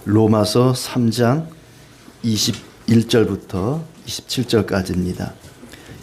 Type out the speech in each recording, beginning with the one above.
로마서 3장 21절부터 27절까지입니다.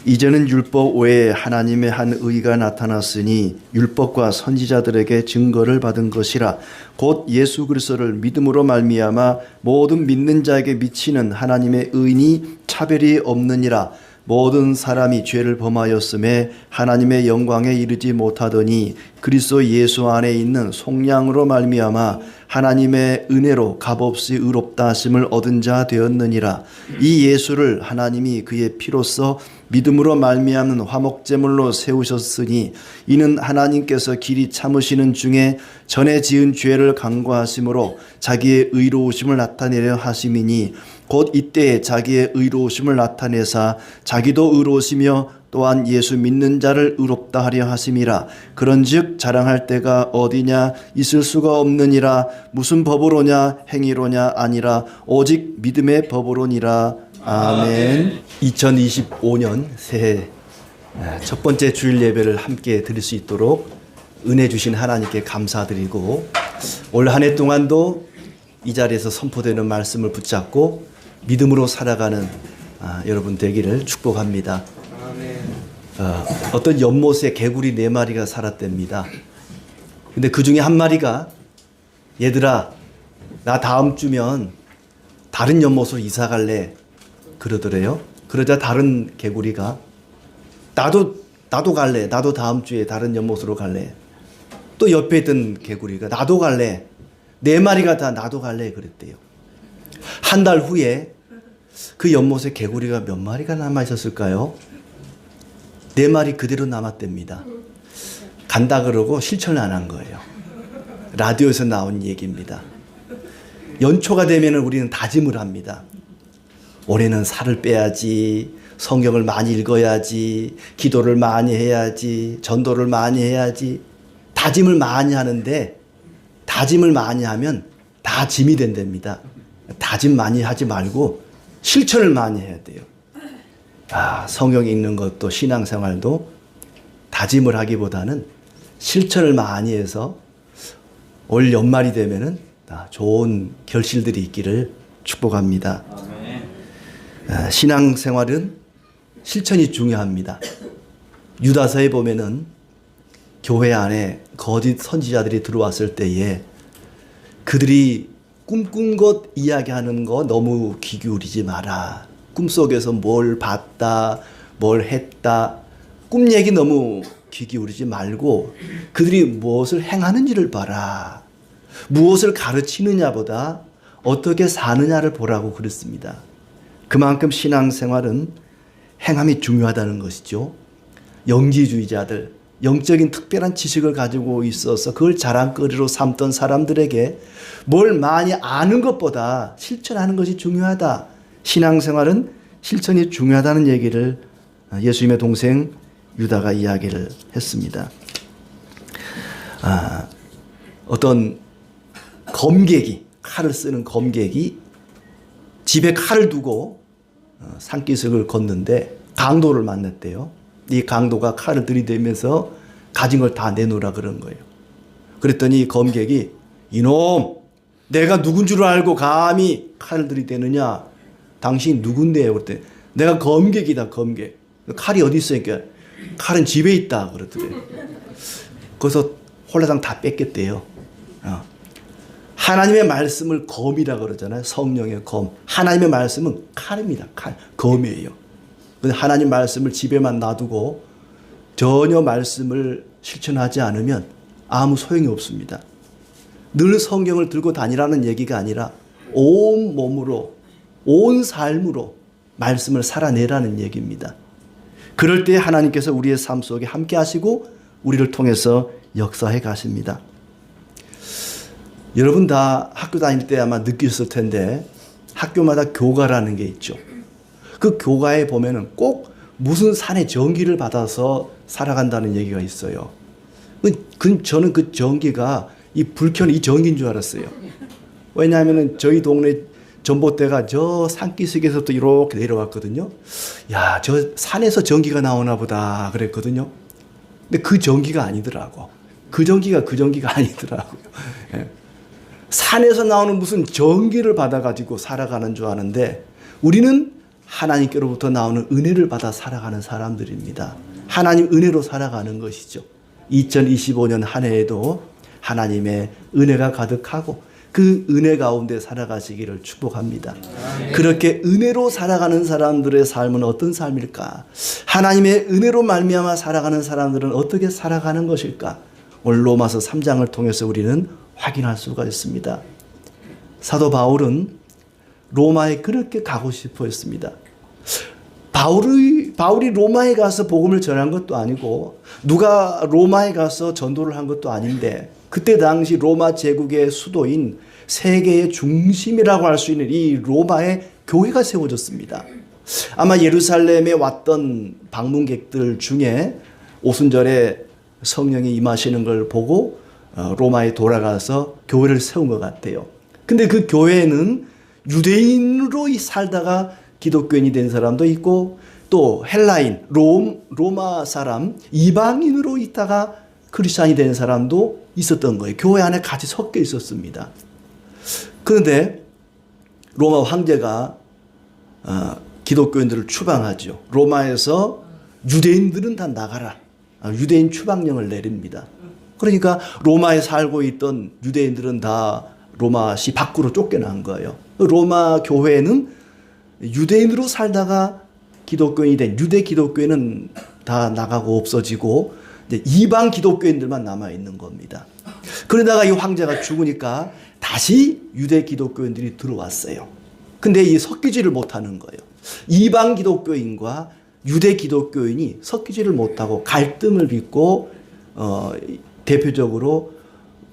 이제는 율법 외에 하나님의 한 의가 나타났으니 율법과 선지자들에게 증거를 받은 것이라. 곧 예수 그리스도를 믿음으로 말미암아 모든 믿는 자에게 미치는 하나님의 의니 차별이 없느니라. 모든 사람이 죄를 범하였음에 하나님의 영광에 이르지 못하더니 그리스도 예수 안에 있는 속량으로 말미암아 하나님의 은혜로 값없이 의롭다 하심을 얻은 자 되었느니라. 이 예수를 하나님이 그의 피로써 믿음으로 말미암는 화목제물로 세우셨으니 이는 하나님께서 길이 참으시는 중에 전에 지은 죄를 간과하심으로 자기의 의로우심을 나타내려 하심이니 곧 이때에 자기의 의로우심을 나타내사 자기도 의로우시며 또한 예수 믿는 자를 의롭다 하려 하심이라. 그런즉 자랑할 때가 어디냐? 있을 수가 없느니라. 무슨 법으로냐? 행위로냐? 아니라 오직 믿음의 법으로니라. 아멘. 2025년 새해 첫 번째 주일 예배를 함께 드릴 수 있도록 은혜 주신 하나님께 감사드리고, 올 한 해 동안도 이 자리에서 선포되는 말씀을 붙잡고 믿음으로 살아가는 여러분 되기를 축복합니다. 어떤 연못에 개구리 4마리가 살았답니다. 근데 그 중에 한 마리가 얘들아, 나 다음 주면 다른 연못으로 이사 갈래 그러더래요. 그러자 다른 개구리가 나도 갈래. 나도 다음 주에 다른 연못으로 갈래. 또 옆에 있던 개구리가 나도 갈래. 4마리가 다 나도 갈래 그랬대요. 한 달 후에 그 연못에 개구리가 몇 마리가 남아 있었을까요? 4마리 그대로 남았답니다. 간다 그러고 실천을 안 한 거예요. 라디오에서 나온 얘기입니다. 연초가 되면 우리는 다짐을 합니다. 올해는 살을 빼야지, 성경을 많이 읽어야지, 기도를 많이 해야지, 전도를 많이 해야지. 다짐을 많이 하는데 다짐을 많이 하면 다 짐이 된답니다. 다짐 많이 하지 말고 실천을 많이 해야 돼요. 성경 읽는 것도 신앙생활도 다짐을 하기보다는 실천을 많이 해서 올 연말이 되면은 좋은 결실들이 있기를 축복합니다. 신앙생활은 실천이 중요합니다. 유다서에 보면은 교회 안에 거짓 선지자들이 들어왔을 때에 그들이 꿈꾼 것 이야기하는 거 너무 귀 기울이지 마라. 꿈속에서 뭘 봤다, 뭘 했다. 꿈 얘기 너무 귀 기울이지 말고 그들이 무엇을 행하는지를 봐라. 무엇을 가르치느냐보다 어떻게 사느냐를 보라고 그랬습니다. 그만큼 신앙생활은 행함이 중요하다는 것이죠. 영지주의자들, 영적인 특별한 지식을 가지고 있어서 그걸 자랑거리로 삼던 사람들에게 뭘 많이 아는 것보다 실천하는 것이 중요하다. 신앙생활은 실천이 중요하다는 얘기를 예수님의 동생 유다가 이야기를 했습니다. 어떤 검객이, 칼을 쓰는 검객이 집에 칼을 두고 산기슭을 걷는데 강도를 만났대요. 이 강도가 칼을 들이대면서 가진 걸 다 내놓으라 그런 거예요. 그랬더니 검객이 이놈, 내가 누군 줄 알고 감히 칼을 들이대느냐? 당신 누군데요? 그랬더니 내가 검객이다, 검객. 칼이 어디 있으니까 칼은 집에 있다 그러더래요. 그래서 홀라당 다 뺏겼대요. 하나님의 말씀을 검이라 그러잖아요. 성령의 검. 하나님의 말씀은 칼입니다. 칼, 검이에요. 근데 하나님 말씀을 집에만 놔두고 전혀 말씀을 실천하지 않으면 아무 소용이 없습니다. 늘 성경을 들고 다니라는 얘기가 아니라 온 몸으로, 온 삶으로 말씀을 살아내라는 얘기입니다. 그럴 때 하나님께서 우리의 삶 속에 함께 하시고 우리를 통해서 역사해 가십니다. 여러분 다 학교 다닐 때 아마 느끼셨을 텐데 학교마다 교가라는 게 있죠. 그 교가에 보면은 꼭 무슨 산의 전기를 받아서 살아간다는 얘기가 있어요. 저는 그 전기가 이 불켜는 이 전기인 줄 알았어요. 왜냐하면은 저희 동네 전봇대가 저 산기슭에서부터 이렇게 내려왔거든요. 야, 저 산에서 전기가 나오나 보다 그랬거든요. 근데 그 전기가 아니더라고. 그 전기가 아니더라고요. 산에서 나오는 무슨 전기를 받아가지고 살아가는 줄 아는데 우리는 하나님께로부터 나오는 은혜를 받아 살아가는 사람들입니다. 하나님 은혜로 살아가는 것이죠. 2025년 한 해에도 하나님의 은혜가 가득하고 그 은혜 가운데 살아가시기를 축복합니다. 그렇게 은혜로 살아가는 사람들의 삶은 어떤 삶일까? 하나님의 은혜로 말미암아 살아가는 사람들은 어떻게 살아가는 것일까? 오늘 로마서 3장을 통해서 우리는 확인할 수가 있습니다. 사도 바울은 로마에 그렇게 가고 싶어 했습니다. 바울이 로마에 가서 복음을 전한 것도 아니고 누가 로마에 가서 전도를 한 것도 아닌데 그때 당시 로마 제국의 수도인 세계의 중심이라고 할 수 있는 이 로마에 교회가 세워졌습니다. 아마 예루살렘에 왔던 방문객들 중에 오순절에 성령이 임하시는 걸 보고 로마에 돌아가서 교회를 세운 것 같아요. 근데 그 교회는 유대인으로 살다가 기독교인이 된 사람도 있고 또 헬라인, 로마 사람, 이방인으로 있다가 크리스찬이 된 사람도 있었던 거예요. 교회 안에 같이 섞여 있었습니다. 그런데 로마 황제가 기독교인들을 추방하죠. 로마에서 유대인들은 다 나가라. 유대인 추방령을 내립니다. 그러니까 로마에 살고 있던 유대인들은 다 로마시 밖으로 쫓겨난 거예요. 로마 교회는 유대인으로 살다가 기독교인이 된 유대 기독교인은 다 나가고 없어지고 이제 이방 기독교인들만 남아 있는 겁니다. 그러다가 이 황제가 죽으니까 다시 유대 기독교인들이 들어왔어요. 근데 이 섞이지를 못하는 거예요. 이방 기독교인과 유대 기독교인이 섞이지를 못하고 갈등을 빚고 대표적으로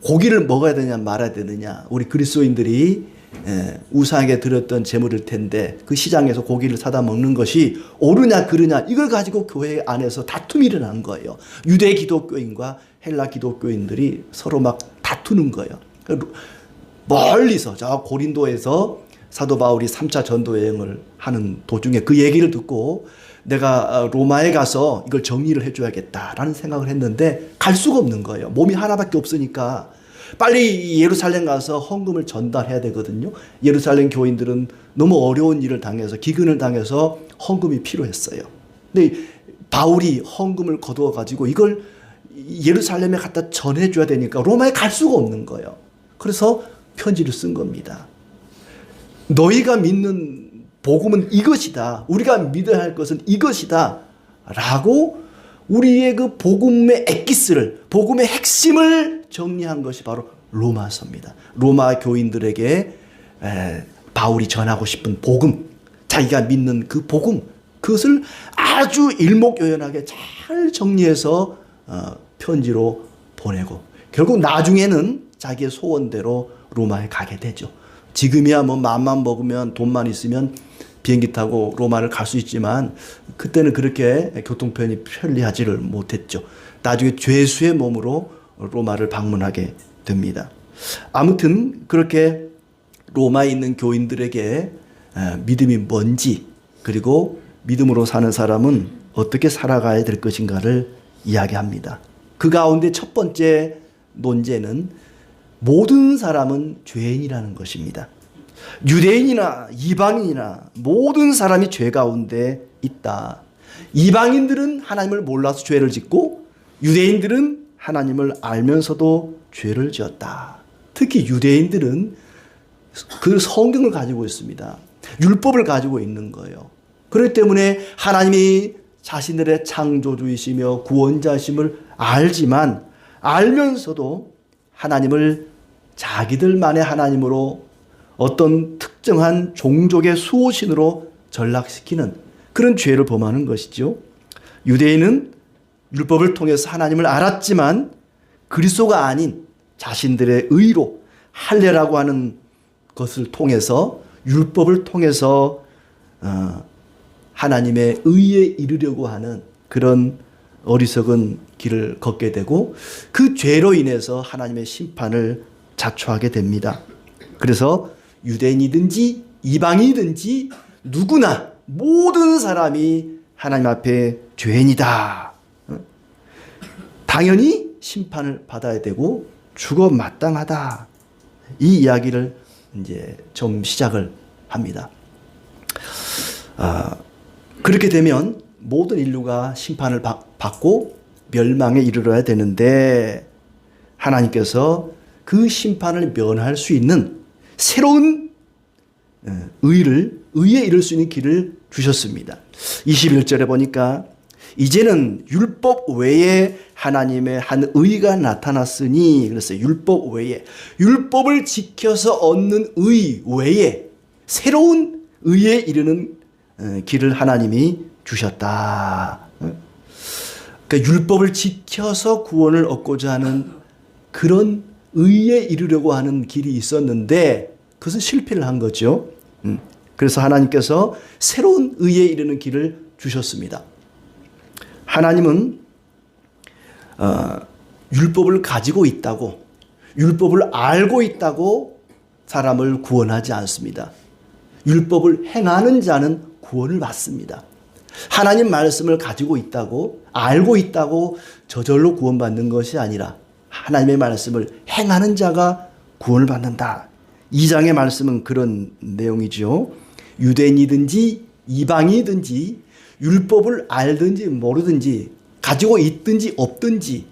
고기를 먹어야 되냐 말아야 되느냐. 우리 그리스도인들이 우상에게 드렸던 제물일 텐데 그 시장에서 고기를 사다 먹는 것이 옳으냐 그르냐 이걸 가지고 교회 안에서 다툼이 일어난 거예요. 유대 기독교인과 헬라 기독교인들이 서로 막 다투는 거예요. 멀리서 저 고린도에서 사도 바울이 3차 전도 여행을 하는 도중에 그 얘기를 듣고 내가 로마에 가서 이걸 정리를 해줘야겠다라는 생각을 했는데 갈 수가 없는 거예요. 몸이 하나밖에 없으니까 빨리 예루살렘 가서 헌금을 전달해야 되거든요. 예루살렘 교인들은 너무 어려운 일을 당해서 기근을 당해서 헌금이 필요했어요. 근데 바울이 헌금을 거두어 가지고 이걸 예루살렘에 갖다 전해줘야 되니까 로마에 갈 수가 없는 거예요. 그래서 편지를 쓴 겁니다. 너희가 믿는 복음은 이것이다. 우리가 믿어야 할 것은 이것이다. 라고 우리의 그 복음의 엑기스를, 복음의 핵심을 정리한 것이 바로 로마서입니다. 로마 교인들에게 바울이 전하고 싶은 복음, 자기가 믿는 그 복음, 그것을 아주 일목요연하게 잘 정리해서 편지로 보내고 결국 나중에는 자기의 소원대로 로마에 가게 되죠. 지금이야 뭐 마음만 먹으면 돈만 있으면 비행기 타고 로마를 갈 수 있지만 그때는 그렇게 교통편이 편리하지를 못했죠. 나중에 죄수의 몸으로 로마를 방문하게 됩니다. 아무튼 그렇게 로마에 있는 교인들에게 믿음이 뭔지 그리고 믿음으로 사는 사람은 어떻게 살아가야 될 것인가를 이야기합니다. 그 가운데 첫 번째 논제는 모든 사람은 죄인이라는 것입니다. 유대인이나 이방인이나 모든 사람이 죄 가운데 있다. 이방인들은 하나님을 몰라서 죄를 짓고 유대인들은 하나님을 알면서도 죄를 지었다. 특히 유대인들은 그 성경을 가지고 있습니다. 율법을 가지고 있는 거예요. 그렇기 때문에 하나님이 자신들의 창조주이시며 구원자심을 알지만 알면서도 하나님을 자기들만의 하나님으로 어떤 특정한 종족의 수호신으로 전락시키는 그런 죄를 범하는 것이죠. 유대인은 율법을 통해서 하나님을 알았지만 그리스도가 아닌 자신들의 의로 할례라고 하는 것을 통해서 율법을 통해서 하나님의 의에 이르려고 하는 그런 어리석은 길을 걷게 되고 그 죄로 인해서 하나님의 심판을 자초하게 됩니다. 그래서 유대인이든지 이방인이든지 누구나 모든 사람이 하나님 앞에 죄인이다. 당연히 심판을 받아야 되고 죽어 마땅하다. 이 이야기를 이제 좀 시작을 합니다. 그렇게 되면 모든 인류가 심판을 받고 멸망에 이르러야 되는데 하나님께서 그 심판을 면할 수 있는 새로운 의에 이를 수 있는 길을 주셨습니다. 21절에 보니까 이제는 율법 외에 하나님의 한 의가 나타났으니, 그랬어요. 율법 외에, 율법을 지켜서 얻는 의 외에 새로운 의에 이르는 길을 하나님이 주셨다. 그러니까 율법을 지켜서 구원을 얻고자 하는 그런 의에 이르려고 하는 길이 있었는데 그것은 실패를 한 거죠. 그래서 하나님께서 새로운 의에 이르는 길을 주셨습니다. 하나님은 율법을 가지고 있다고, 율법을 알고 있다고 사람을 구원하지 않습니다. 율법을 행하는 자는 구원을 받습니다. 하나님 말씀을 가지고 있다고, 알고 있다고 저절로 구원받는 것이 아니라 하나님의 말씀을 행하는 자가 구원을 받는다. 2장의 말씀은 그런 내용이죠. 유대인이든지 이방인이든지 율법을 알든지 모르든지 가지고 있든지 없든지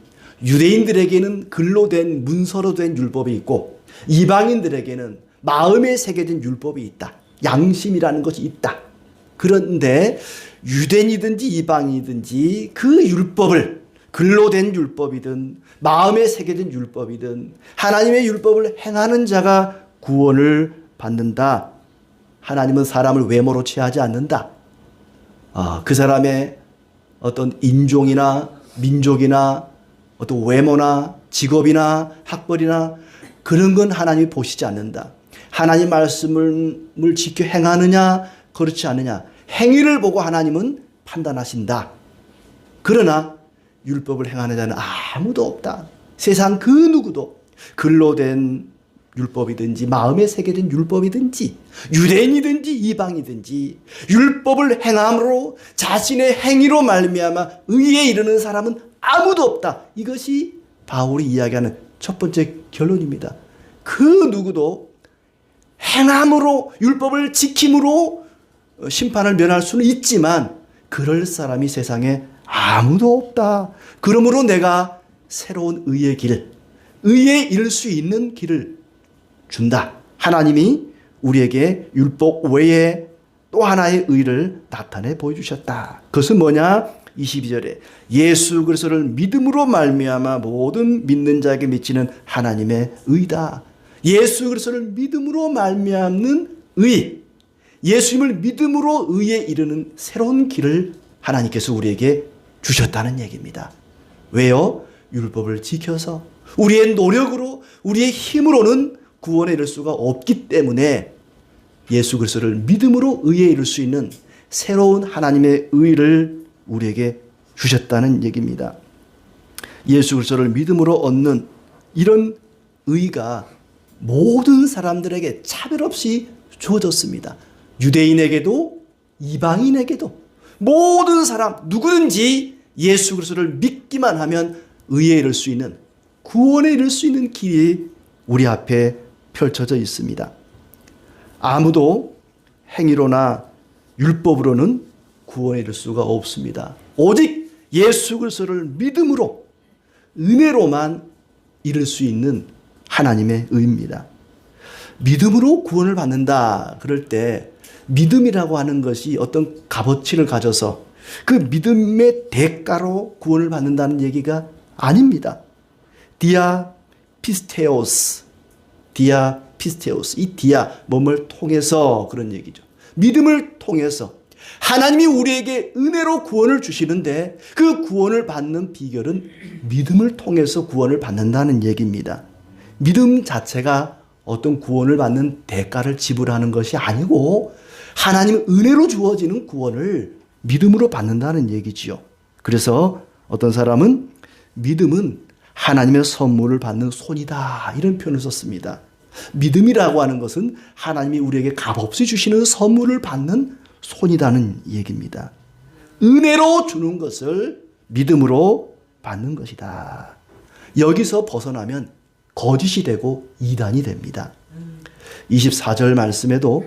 유대인들에게는 글로 된 문서로 된 율법이 있고 이방인들에게는 마음에 새겨진 율법이 있다. 양심이라는 것이 있다. 그런데 유대인이든지 이방인이든지 그 율법을 글로 된 율법이든 마음에 새겨진 율법이든 하나님의 율법을 행하는 자가 구원을 받는다. 하나님은 사람을 외모로 취하지 않는다. 그 사람의 어떤 인종이나 민족이나 어떤 외모나 직업이나 학벌이나 그런 건 하나님이 보시지 않는다. 하나님 말씀을 지켜 행하느냐 그렇지 않느냐 행위를 보고 하나님은 판단하신다. 그러나 율법을 행하는 자는 아무도 없다. 세상 그 누구도 글로 된 율법이든지 마음에 새겨진 율법이든지 유대인이든지 이방이든지 율법을 행함으로 자신의 행위로 말미암아 의에 이르는 사람은 아무도 없다. 이것이 바울이 이야기하는 첫 번째 결론입니다. 그 누구도 행함으로 율법을 지킴으로 심판을 면할 수는 있지만 그럴 사람이 세상에 아무도 없다. 그러므로 내가 새로운 의의 길, 의에 이를 수 있는 길을 준다. 하나님이 우리에게 율법 외에 또 하나의 의를 나타내 보여주셨다. 그것은 뭐냐? 22절에 예수 그리스도를 믿음으로 말미암아 모든 믿는 자에게 미치는 하나님의 의다. 예수 그리스도를 믿음으로 말미암는 의, 예수님을 믿음으로 의에 이르는 새로운 길을 하나님께서 우리에게 주셨다는 얘기입니다. 왜요? 율법을 지켜서 우리의 노력으로 우리의 힘으로는 구원에 이를 수가 없기 때문에 예수 그리스도를 믿음으로 의에 이를 수 있는 새로운 하나님의 의를 우리에게 주셨다는 얘기입니다. 예수 그리스도를 믿음으로 얻는 이런 의가 모든 사람들에게 차별 없이 주어졌습니다. 유대인에게도 이방인에게도 모든 사람 누구든지 예수 그리스도를 믿기만 하면 의에 이를 수 있는 구원에 이를 수 있는 길이 우리 앞에 펼쳐져 있습니다. 아무도 행위로나 율법으로는 구원에 이를 수가 없습니다. 오직 예수 그리스도를 믿음으로 은혜로만 이룰 수 있는 하나님의 의입니다. 믿음으로 구원을 받는다 그럴 때 믿음이라고 하는 것이 어떤 값어치를 가져서 그 믿음의 대가로 구원을 받는다는 얘기가 아닙니다. 디아 피스테오스, 이 디아 몸을 통해서 그런 얘기죠. 믿음을 통해서 하나님이 우리에게 은혜로 구원을 주시는데 그 구원을 받는 비결은 믿음을 통해서 구원을 받는다는 얘기입니다. 믿음 자체가 어떤 구원을 받는 대가를 지불하는 것이 아니고 하나님 은혜로 주어지는 구원을 믿음으로 받는다는 얘기지요. 그래서 어떤 사람은 믿음은 하나님의 선물을 받는 손이다 이런 표현을 썼습니다. 믿음이라고 하는 것은 하나님이 우리에게 값없이 주시는 선물을 받는 손이라는 얘기입니다. 은혜로 주는 것을 믿음으로 받는 것이다. 여기서 벗어나면 거짓이 되고 이단이 됩니다. 24절 말씀에도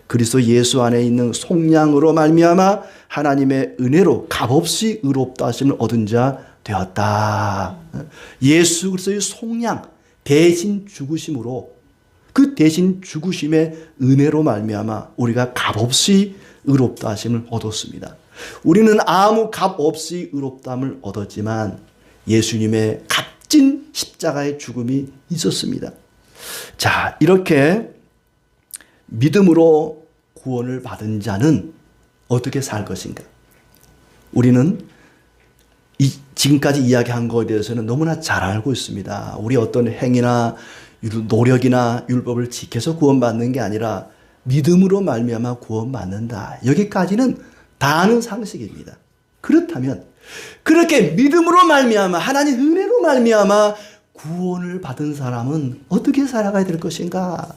그리스도 예수 안에 있는 속량으로 말미암아 하나님의 은혜로 값없이 의롭다 하심을 얻은 자 되었다. 예수 그리스도의 속량, 대신 죽으심으로, 그 대신 죽으심의 은혜로 말미암아 우리가 값없이 의롭다 하심을 얻었습니다. 우리는 아무 값없이 의롭다함을 얻었지만 예수님의 값진 십자가의 죽음이 있었습니다. 자, 이렇게 믿음으로 구원을 받은 자는 어떻게 살 것인가? 우리는 지금까지 이야기한 것에 대해서는 너무나 잘 알고 있습니다. 우리 어떤 행위나 노력이나 율법을 지켜서 구원받는 게 아니라 믿음으로 말미암아 구원받는다. 여기까지는 다 아는 상식입니다. 그렇다면 그렇게 믿음으로 말미암아, 하나님 은혜로 말미암아 구원을 받은 사람은 어떻게 살아가야 될 것인가?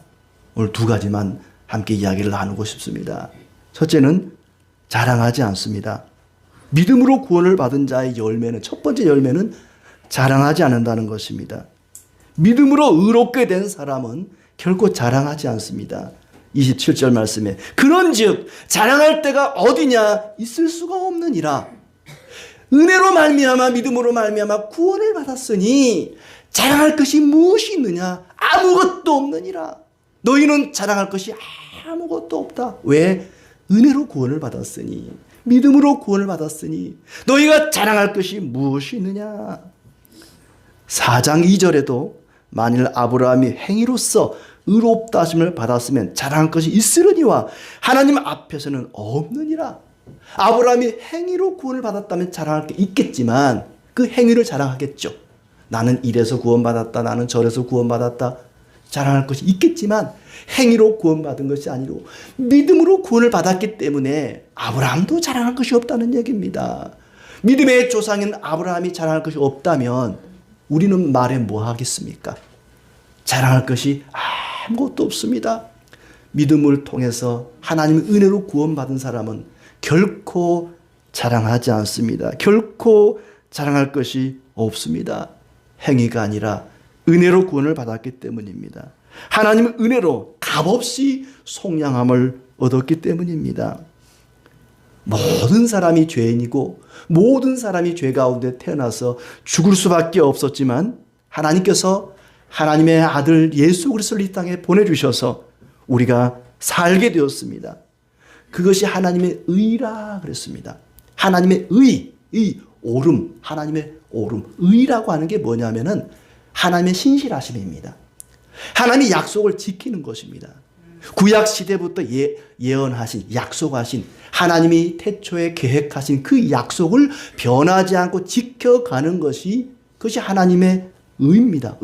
오늘 두 가지만 함께 이야기를 나누고 싶습니다. 첫째는 자랑하지 않습니다. 믿음으로 구원을 받은 자의 열매는, 첫 번째 열매는 자랑하지 않는다는 것입니다. 믿음으로 의롭게 된 사람은 결코 자랑하지 않습니다. 27절 말씀에 그런즉 자랑할 때가 어디냐 있을 수가 없느니라. 은혜로 말미암아 믿음으로 말미암아 구원을 받았으니 자랑할 것이 무엇이 있느냐? 아무것도 없느니라. 너희는 자랑할 것이 아무것도 없다. 왜? 은혜로 구원을 받았으니, 믿음으로 구원을 받았으니 너희가 자랑할 것이 무엇이 있느냐? 4장 2절에도 만일 아브라함이 행위로서 의롭다 하심을 받았으면 자랑할 것이 있으려니와 하나님 앞에서는 없느니라. 아브라함이 행위로 구원을 받았다면 자랑할 게 있겠지만 그 행위를 자랑하겠죠. 나는 이래서 구원받았다, 나는 저래서 구원받았다, 자랑할 것이 있겠지만 행위로 구원받은 것이 아니고 믿음으로 구원을 받았기 때문에 아브라함도 자랑할 것이 없다는 얘기입니다. 믿음의 조상인 아브라함이 자랑할 것이 없다면 우리는 말해 뭐 하겠습니까? 자랑할 것이 아무것도 없습니다. 믿음을 통해서 하나님의 은혜로 구원받은 사람은 결코 자랑하지 않습니다. 결코 자랑할 것이 없습니다. 행위가 아니라 은혜로 구원을 받았기 때문입니다. 하나님의 은혜로 값없이 속량함을 얻었기 때문입니다. 모든 사람이 죄인이고 모든 사람이 죄 가운데 태어나서 죽을 수밖에 없었지만 하나님께서 하나님의 아들 예수 그리스도를 이 땅에 보내주셔서 우리가 살게 되었습니다. 그것이 하나님의 의라 그랬습니다. 하나님의 의, 옳음, 하나님의 옳음. 의라고 하는 게 뭐냐면은 하나님의 신실하심입니다. 하나님이 약속을 지키는 것입니다. 구약 시대부터 예언하신, 약속하신, 하나님이 태초에 계획하신 그 약속을 변하지 않고 지켜가는 것이, 그것이 하나님의 의입니다.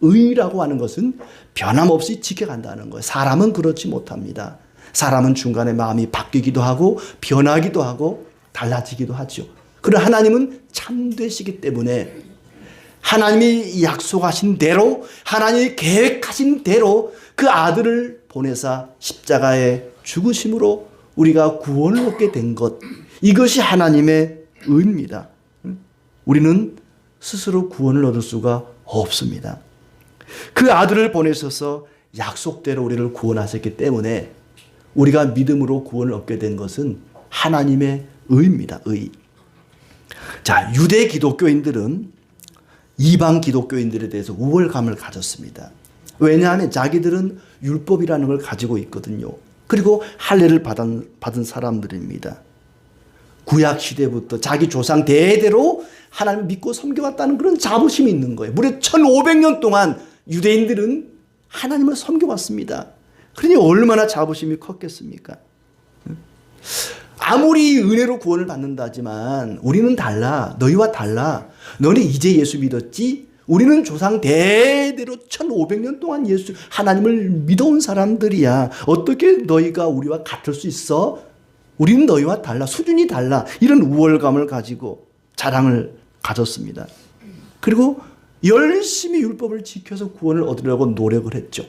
의라고 하는 것은 변함없이 지켜간다는 거예요. 사람은 그렇지 못합니다. 사람은 중간에 마음이 바뀌기도 하고 변하기도 하고 달라지기도 하죠. 그러나 하나님은 참되시기 때문에 하나님이 약속하신 대로, 하나님이 계획하신 대로 그 아들을 보내사 십자가에 죽으심으로 우리가 구원을 얻게 된 것, 이것이 하나님의 의입니다. 우리는 스스로 구원을 얻을 수가 없습니다. 그 아들을 보내셔서 약속대로 우리를 구원하셨기 때문에 우리가 믿음으로 구원을 얻게 된 것은 하나님의 의입니다. 의. 자, 유대 기독교인들은 이방 기독교인들에 대해서 우월감을 가졌습니다. 왜냐하면 자기들은 율법이라는 걸 가지고 있거든요. 그리고 할례를 받은 사람들입니다. 구약 시대부터 자기 조상 대대로 하나님을 믿고 섬겨왔다는 그런 자부심이 있는 거예요. 무려 1500년 동안 유대인들은 하나님을 섬겨왔습니다. 그러니 얼마나 자부심이 컸겠습니까? 아무리 은혜로 구원을 받는다지만 우리는 달라. 너희와 달라. 너는 이제 예수 믿었지? 우리는 조상 대대로 1500년 동안 하나님을 믿어온 사람들이야. 어떻게 너희가 우리와 같을 수 있어? 우리는 너희와 달라. 수준이 달라. 이런 우월감을 가지고 자랑을 가졌습니다. 그리고 열심히 율법을 지켜서 구원을 얻으려고 노력을 했죠.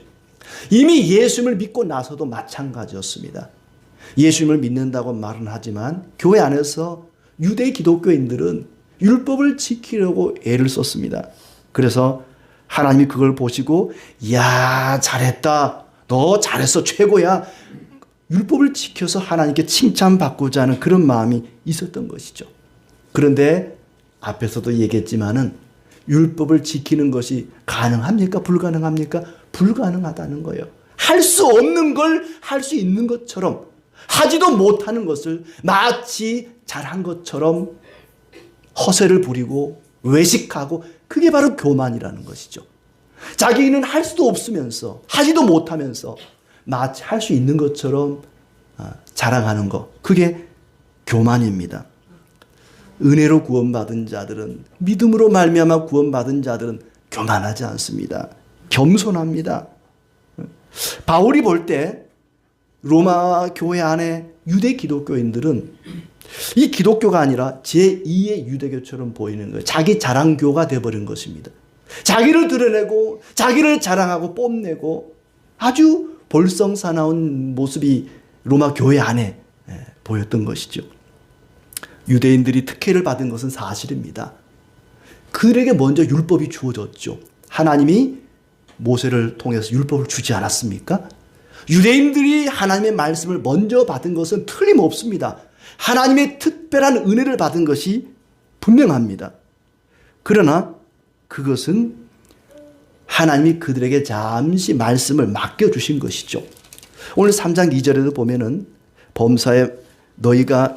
이미 예수님을 믿고 나서도 마찬가지였습니다. 예수님을 믿는다고 말은 하지만 교회 안에서 유대 기독교인들은 율법을 지키려고 애를 썼습니다. 그래서 하나님이 그걸 보시고 야 잘했다. 너 잘했어. 최고야. 율법을 지켜서 하나님께 칭찬받고자 하는 그런 마음이 있었던 것이죠. 그런데 앞에서도 얘기했지만은 율법을 지키는 것이 가능합니까? 불가능합니까? 불가능하다는 거예요. 할 수 없는 걸 할 수 있는 것처럼, 하지도 못하는 것을 마치 잘한 것처럼 허세를 부리고 외식하고, 그게 바로 교만이라는 것이죠. 자기는 할 수도 없으면서 하지도 못하면서 마치 할 수 있는 것처럼 자랑하는 것, 그게 교만입니다. 은혜로 구원받은 자들은, 믿음으로 말미암아 구원받은 자들은 교만하지 않습니다. 겸손합니다. 바울이 볼 때 로마 교회 안에 유대 기독교인들은 이 기독교가 아니라 제2의 유대교처럼 보이는 거예요. 자기 자랑교가 되어버린 것입니다. 자기를 드러내고 자기를 자랑하고 뽐내고 아주 볼썽사나운 모습이 로마 교회 안에 보였던 것이죠. 유대인들이 특혜를 받은 것은 사실입니다. 그들에게 먼저 율법이 주어졌죠. 하나님이 모세를 통해서 율법을 주지 않았습니까? 유대인들이 하나님의 말씀을 먼저 받은 것은 틀림없습니다. 하나님의 특별한 은혜를 받은 것이 분명합니다. 그러나 그것은 하나님이 그들에게 잠시 말씀을 맡겨주신 것이죠. 오늘 3장 2절에도 보면은 범사에 너희가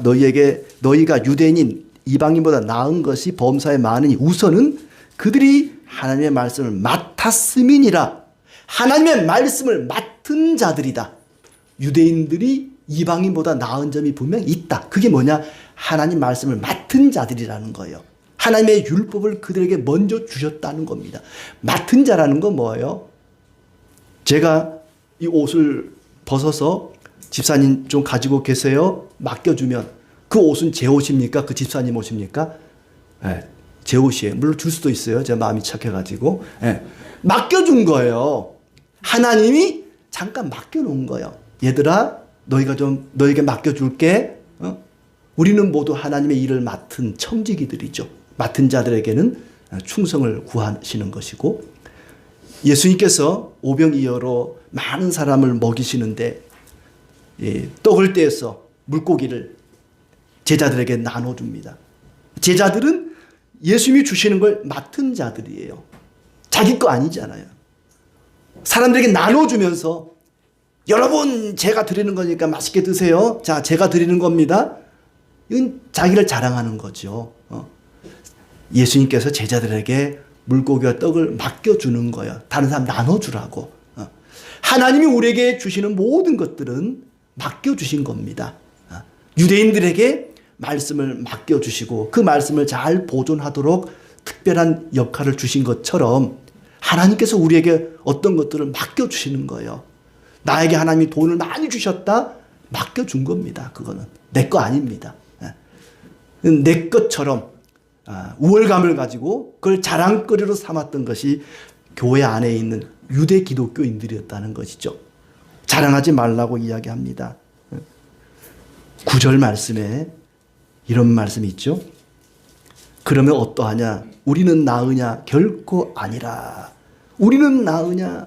유대인인 이방인보다 나은 것이 범사에 많으니 우선은 그들이 하나님의 말씀을 맡았음이니라. 하나님의 말씀을 맡은 자들이다. 유대인들이 이방인보다 나은 점이 분명히 있다. 그게 뭐냐? 하나님 말씀을 맡은 자들이라는 거예요. 하나님의 율법을 그들에게 먼저 주셨다는 겁니다. 맡은 자라는 건 뭐예요? 제가 이 옷을 벗어서 집사님 좀 가지고 계세요? 맡겨주면 그 옷은 제 옷입니까? 그 집사님 옷입니까? 네, 제 옷이에요. 물론 줄 수도 있어요. 제 마음이 착해가지고. 네, 맡겨준 거예요. 하나님이 잠깐 맡겨놓은 거예요. 얘들아, 너에게 맡겨줄게. 우리는 모두 하나님의 일을 맡은 청지기들이죠. 맡은 자들에게는 충성을 구하시는 것이고, 예수님께서 오병이어로 많은 사람을 먹이시는데 떡을 떼서 물고기를 제자들에게 나눠줍니다. 제자들은 예수님이 주시는 걸 맡은 자들이에요. 자기 거 아니잖아요. 사람들에게 나눠주면서 여러분 제가 드리는 거니까 맛있게 드세요. 자, 제가 드리는 겁니다. 이건 자기를 자랑하는 거죠. 예수님께서 제자들에게 물고기와 떡을 맡겨주는 거예요. 다른 사람 나눠주라고. 하나님이 우리에게 주시는 모든 것들은 맡겨주신 겁니다. 유대인들에게 말씀을 맡겨주시고 그 말씀을 잘 보존하도록 특별한 역할을 주신 것처럼 하나님께서 우리에게 어떤 것들을 맡겨주시는 거예요. 나에게 하나님이 돈을 많이 주셨다? 맡겨준 겁니다. 그거는 내 거 아닙니다. 내 것처럼 우월감을 가지고 그걸 자랑거리로 삼았던 것이 교회 안에 있는 유대 기독교인들이었다는 것이죠. 자랑하지 말라고 이야기합니다. 9절 말씀에 이런 말씀이 있죠. 그러면 어떠하냐? 우리는 나으냐? 결코 아니라. 우리는 나으냐?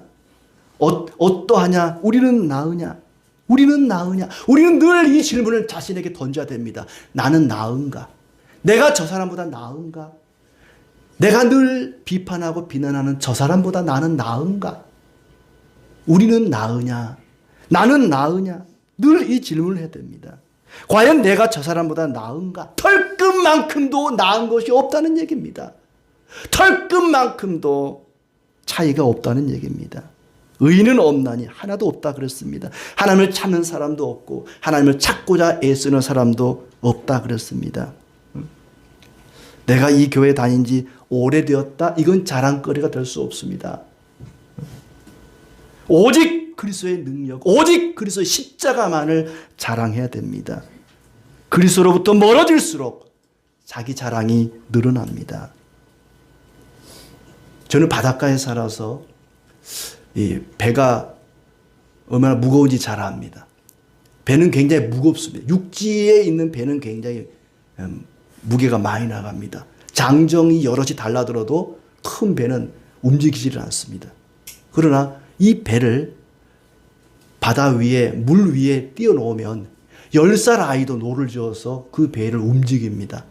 어떠하냐? 우리는 나으냐? 우리는 나으냐? 우리는 늘 이 질문을 자신에게 던져야 됩니다. 나는 나은가? 내가 저 사람보다 나은가? 내가 늘 비판하고 비난하는 저 사람보다 나는 나은가? 우리는 나으냐? 나는 나으냐? 늘 이 질문을 해야 됩니다. 과연 내가 저 사람보다 나은가? 털끝만큼도 나은 것이 없다는 얘기입니다. 털끝만큼도 차이가 없다는 얘기입니다. 의인은 없나니 하나도 없다 그랬습니다. 하나님을 찾는 사람도 없고 하나님을 찾고자 애쓰는 사람도 없다 그랬습니다. 내가 이 교회 다닌 지 오래되었다? 이건 자랑거리가 될 수 없습니다. 오직 그리스도의 능력, 오직 그리스도의 십자가만을 자랑해야 됩니다. 그리스도로부터 멀어질수록 자기 자랑이 늘어납니다. 저는 바닷가에 살아서 이 배가 얼마나 무거운지 잘 압니다. 배는 굉장히 무겁습니다. 육지에 있는 배는 굉장히 무게가 많이 나갑니다. 장정이 여럿이 달라들어도 큰 배는 움직이지를 않습니다. 그러나 이 배를 바다 위에 물 위에 띄워놓으면 10살 아이도 노를 저어서 그 배를 움직입니다.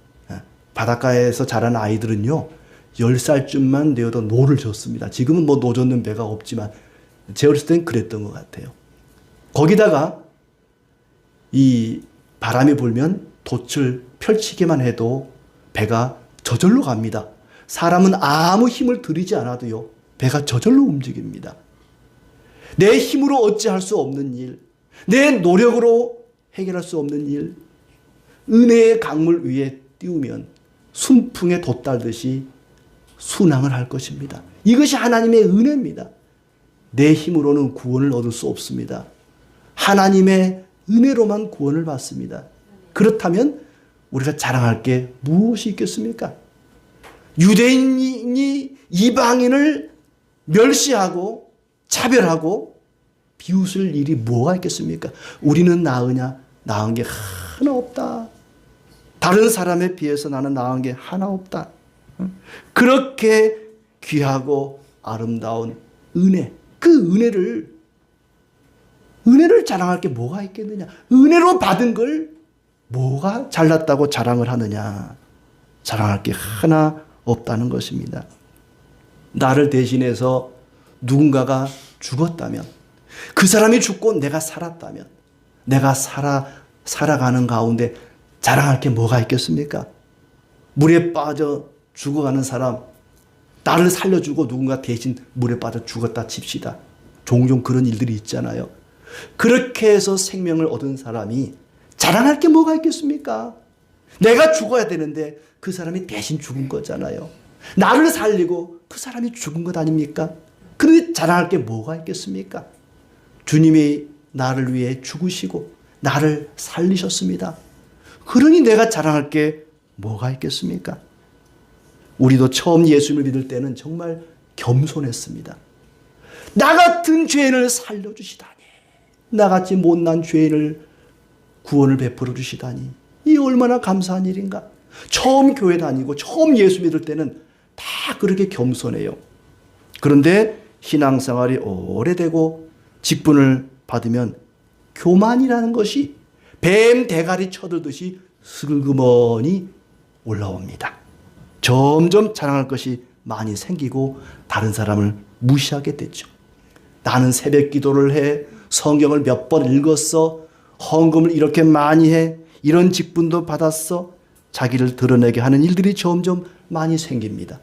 바닷가에서 자란 아이들은요 10살쯤만 되어도 노를 젓습니다. 지금은 뭐 노 젓는 배가 없지만 제 어렸을 땐 그랬던 것 같아요. 거기다가 이 바람이 불면 돛을 펼치기만 해도 배가 저절로 갑니다. 사람은 아무 힘을 들이지 않아도요 배가 저절로 움직입니다. 내 힘으로 어찌할 수 없는 일, 내 노력으로 해결할 수 없는 일, 은혜의 강물 위에 띄우면 순풍에 돛달듯이 순항을 할 것입니다. 이것이 하나님의 은혜입니다. 내 힘으로는 구원을 얻을 수 없습니다. 하나님의 은혜로만 구원을 받습니다. 그렇다면 우리가 자랑할 게 무엇이 있겠습니까? 유대인이 이방인을 멸시하고 차별하고 비웃을 일이 뭐가 있겠습니까? 우리는 나으냐? 나은 게 하나 없다. 다른 사람에 비해서 나는 나은 게 하나 없다. 그렇게 귀하고 아름다운 은혜, 그 은혜를 자랑할 게 뭐가 있겠느냐? 은혜로 받은 걸 뭐가 잘났다고 자랑을 하느냐? 자랑할 게 하나 없다는 것입니다. 나를 대신해서 누군가가 죽었다면, 그 사람이 죽고 내가 살았다면, 내가 살아가는 가운데 자랑할 게 뭐가 있겠습니까? 물에 빠져 죽어가는 사람, 나를 살려주고 누군가 대신 물에 빠져 죽었다 칩시다. 종종 그런 일들이 있잖아요. 그렇게 해서 생명을 얻은 사람이 자랑할 게 뭐가 있겠습니까? 내가 죽어야 되는데 그 사람이 대신 죽은 거잖아요. 나를 살리고 그 사람이 죽은 것 아닙니까? 그런데 자랑할 게 뭐가 있겠습니까? 주님이 나를 위해 죽으시고 나를 살리셨습니다. 그러니 내가 자랑할 게 뭐가 있겠습니까? 우리도 처음 예수님을 믿을 때는 정말 겸손했습니다. 나 같은 죄인을 살려주시다니, 나같이 못난 죄인을 구원을 베풀어 주시다니, 이 얼마나 감사한 일인가. 처음 교회 다니고 처음 예수 믿을 때는 다 그렇게 겸손해요. 그런데 신앙생활이 오래되고 직분을 받으면 교만이라는 것이 뱀 대가리 쳐들듯이 슬그머니 올라옵니다. 점점 자랑할 것이 많이 생기고 다른 사람을 무시하게 됐죠. 나는 새벽 기도를 해, 성경을 몇 번 읽었어, 헌금을 이렇게 많이 해, 이런 직분도 받았어, 자기를 드러내게 하는 일들이 점점 많이 생깁니다.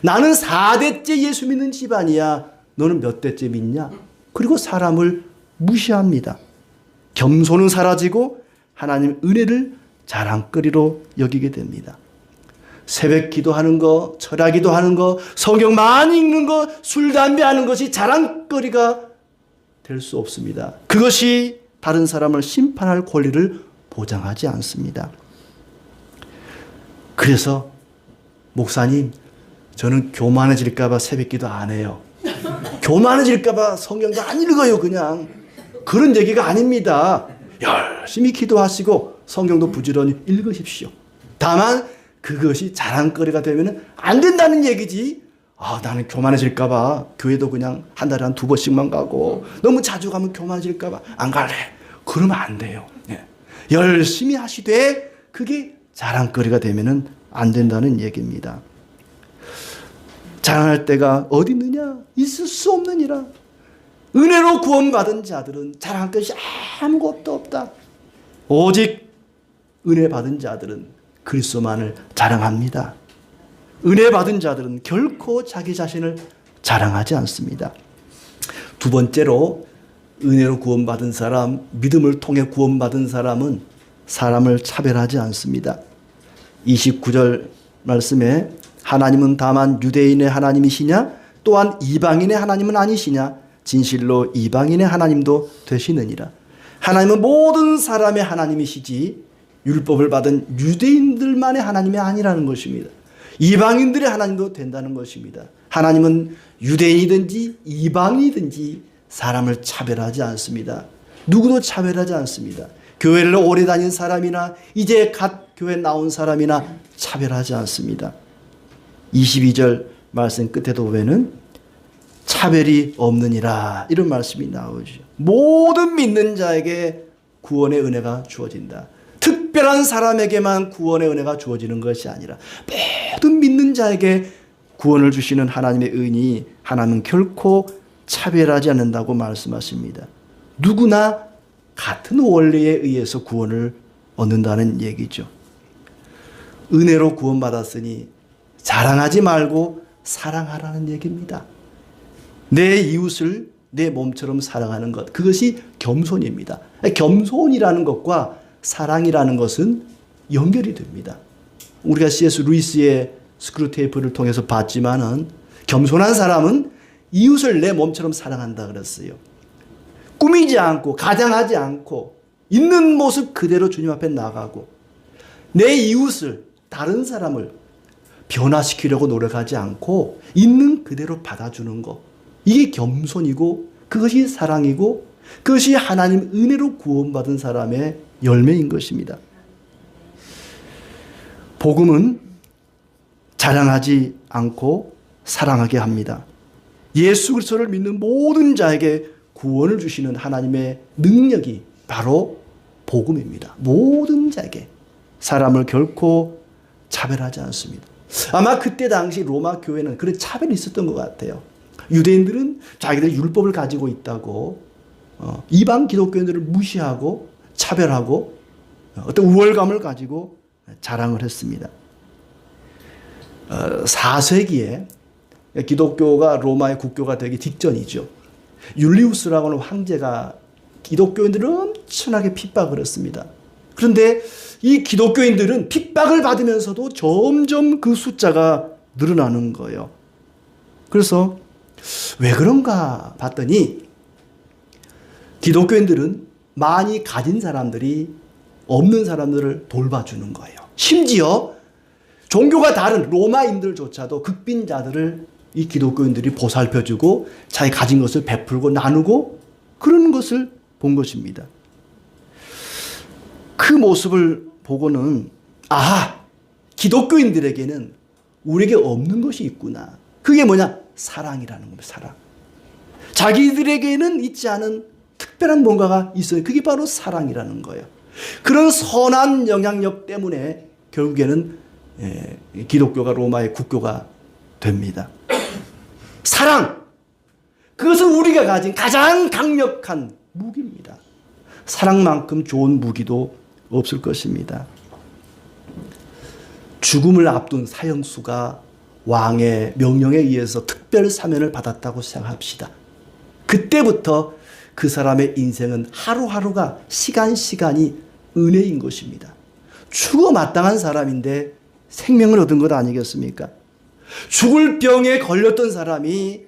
나는 4대째 예수 믿는 집안이야, 너는 몇 대째 믿냐? 그리고 사람을 무시합니다. 겸손은 사라지고 하나님 은혜를 자랑거리로 여기게 됩니다. 새벽 기도하는 거, 철야 기도하는 거, 성경 많이 읽는 거, 술, 담배 하는 것이 자랑거리가 될 수 없습니다. 그것이 다른 사람을 심판할 권리를 보장하지 않습니다. 그래서 목사님, 저는 교만해질까 봐 새벽 기도 안 해요. 교만해질까 봐 성경도 안 읽어요. 그냥 그런 얘기가 아닙니다. 열심히 기도하시고 성경도 부지런히 읽으십시오. 다만 그것이 자랑거리가 되면 안 된다는 얘기지. 나는 교만해질까 봐 교회도 그냥 한 달에 한 2번씩만 가고, 너무 자주 가면 교만해질까 봐 안 갈래. 그러면 안 돼요. 열심히 하시되 그게 자랑거리가 되면 안 된다는 얘기입니다. 자랑할 때가 어디 있느냐? 있을 수 없느니라. 은혜로 구원받은 자들은 자랑할 것이 아무것도 없다. 오직 은혜 받은 자들은 그리스도만을 자랑합니다. 은혜 받은 자들은 결코 자기 자신을 자랑하지 않습니다. 두 번째로, 은혜로 구원받은 사람, 믿음을 통해 구원받은 사람은 사람을 차별하지 않습니다. 29절 말씀에 하나님은 다만 유대인의 하나님이시냐? 또한 이방인의 하나님은 아니시냐? 진실로 이방인의 하나님도 되시느니라. 하나님은 모든 사람의 하나님이시지 율법을 받은 유대인들만의 하나님이 아니라는 것입니다. 이방인들의 하나님도 된다는 것입니다. 하나님은 유대인이든지 이방인이든지 사람을 차별하지 않습니다. 누구도 차별하지 않습니다. 교회를 오래 다닌 사람이나 이제 갓 교회 나온 사람이나 차별하지 않습니다. 22절 말씀 끝에도 보면은 차별이 없느니라. 이런 말씀이 나오죠. 모든 믿는 자에게 구원의 은혜가 주어진다. 특별한 사람에게만 구원의 은혜가 주어지는 것이 아니라 모든 믿는 자에게 구원을 주시는 하나님의 은이 하나님은 결코 차별하지 않는다고 말씀하십니다. 누구나 같은 원리에 의해서 구원을 얻는다는 얘기죠. 은혜로 구원받았으니 자랑하지 말고 사랑하라는 얘기입니다. 내 이웃을 내 몸처럼 사랑하는 것, 그것이 겸손입니다. 겸손이라는 것과 사랑이라는 것은 연결이 됩니다. 우리가 C.S. 루이스의 스크루테이프를 통해서 봤지만은 겸손한 사람은 이웃을 내 몸처럼 사랑한다 그랬어요. 꾸미지 않고 가장하지 않고 있는 모습 그대로 주님 앞에 나가고 내 이웃을, 다른 사람을 변화시키려고 노력하지 않고 있는 그대로 받아주는 것, 이게 겸손이고 그것이 사랑이고 그것이 하나님 은혜로 구원받은 사람의 열매인 것입니다. 복음은 자랑하지 않고 사랑하게 합니다. 예수 그리스도를 믿는 모든 자에게 구원을 주시는 하나님의 능력이 바로 복음입니다. 모든 자에게. 사람을 결코 차별하지 않습니다. 아마 그때 당시 로마 교회는 그런 차별이 있었던 것 같아요. 유대인들은 자기들 율법을 가지고 있다고 이방 기독교인들을 무시하고 차별하고 어떤 우월감을 가지고 자랑을 했습니다. 4세기에 기독교가 로마의 국교가 되기 직전이죠. 율리우스라고 하는 황제가 기독교인들을 엄청나게 핍박을 했습니다. 그런데 이 기독교인들은 핍박을 받으면서도 점점 그 숫자가 늘어나는 거예요. 그래서 왜 그런가 봤더니 기독교인들은 많이 가진 사람들이 없는 사람들을 돌봐주는 거예요. 심지어 종교가 다른 로마인들조차도 극빈자들을 이 기독교인들이 보살펴주고 자기 가진 것을 베풀고 나누고 그런 것을 본 것입니다. 그 모습을 보고는 기독교인들에게는 우리에게 없는 것이 있구나. 그게 뭐냐? 사랑이라는 겁니다. 사랑. 자기들에게는 있지 않은 특별한 뭔가가 있어요. 그게 바로 사랑이라는 거예요. 그런 선한 영향력 때문에 결국에는 기독교가 로마의 국교가 됩니다. 사랑! 그것은 우리가 가진 가장 강력한 무기입니다. 사랑만큼 좋은 무기도 없을 것입니다. 죽음을 앞둔 사형수가 왕의 명령에 의해서 특별 사면을 받았다고 생각합시다. 그때부터 그 사람의 인생은 하루하루가 시간이 은혜인 것입니다. 죽어 마땅한 사람인데 생명을 얻은 것 아니겠습니까? 죽을 병에 걸렸던 사람이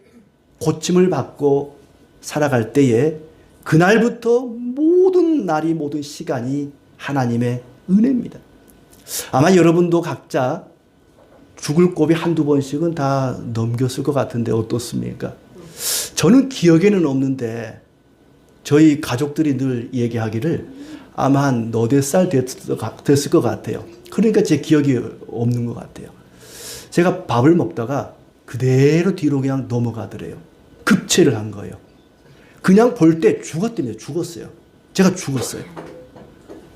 고침을 받고 살아갈 때에 그날부터 모든 날이 모든 시간이 하나님의 은혜입니다. 아마 여러분도 각자 죽을 고비 한두 번씩은 다 넘겼을 것 같은데 어떻습니까? 저는 기억에는 없는데 저희 가족들이 늘 얘기하기를 아마 한 너댓 살 됐을 것 같아요. 그러니까 제 기억이 없는 것 같아요. 제가 밥을 먹다가 그대로 뒤로 그냥 넘어가더래요. 급체를 한 거예요. 그냥 볼 때 죽었답니다. 죽었어요. 제가 죽었어요.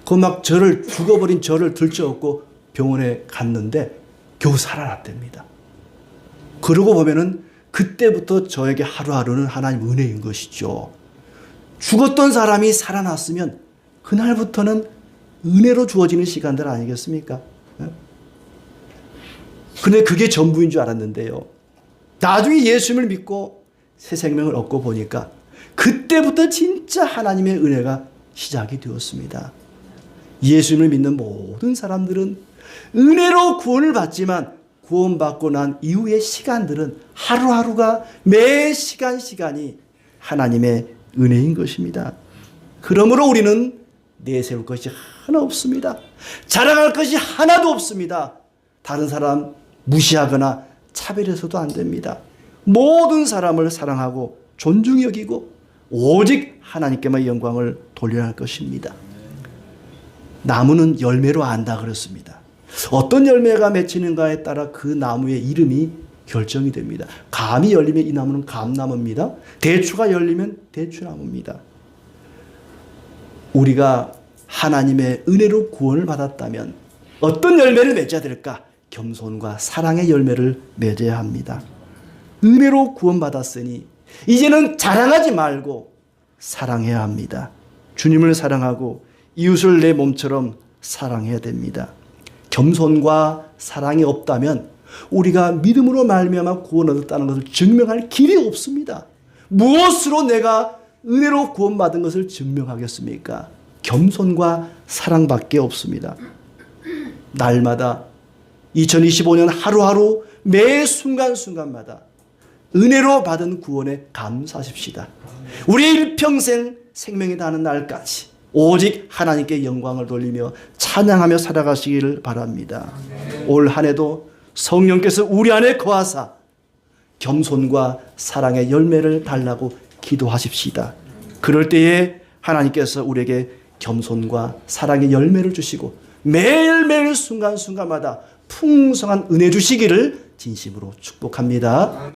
죽어버린 저를 들쳐업고 병원에 갔는데 겨우 살아났답니다. 그러고 보면은 그때부터 저에게 하루하루는 하나님 은혜인 것이죠. 죽었던 사람이 살아났으면 그날부터는 은혜로 주어지는 시간들 아니겠습니까? 근데 그게 전부인 줄 알았는데요. 나중에 예수님을 믿고 새 생명을 얻고 보니까 그때부터 진짜 하나님의 은혜가 시작이 되었습니다. 예수님을 믿는 모든 사람들은 은혜로 구원을 받지만 구원받고 난 이후의 시간들은 하루하루가 매 시간이 하나님의 은혜인 것입니다. 그러므로 우리는 내세울 것이 하나 없습니다. 자랑할 것이 하나도 없습니다. 다른 사람 무시하거나 차별해서도 안 됩니다. 모든 사람을 사랑하고 존중히 여기고 오직 하나님께만 영광을 돌려야 할 것입니다. 나무는 열매로 안다 그랬습니다. 어떤 열매가 맺히는가에 따라 그 나무의 이름이 결정이 됩니다. 감이 열리면 이 나무는 감나무입니다. 대추가 열리면 대추나무입니다. 우리가 하나님의 은혜로 구원을 받았다면 어떤 열매를 맺어야 될까? 겸손과 사랑의 열매를 맺어야 합니다. 은혜로 구원받았으니 이제는 자랑하지 말고 사랑해야 합니다. 주님을 사랑하고 이웃을 내 몸처럼 사랑해야 됩니다. 겸손과 사랑이 없다면 우리가 믿음으로 말미암아 구원 얻었다는 것을 증명할 길이 없습니다. 무엇으로 내가 은혜로 구원받은 것을 증명하겠습니까? 겸손과 사랑밖에 없습니다. 날마다 2025년 하루하루 매 순간순간마다 은혜로 받은 구원에 감사하십시다. 우리의 일평생 생명이 다하는 날까지 오직 하나님께 영광을 돌리며 찬양하며 살아가시기를 바랍니다. 올 한 해도 성령께서 우리 안에 거하사 겸손과 사랑의 열매를 달라고 기도하십시다. 그럴 때에 하나님께서 우리에게 겸손과 사랑의 열매를 주시고 매일매일 순간순간마다 풍성한 은혜 주시기를 진심으로 축복합니다.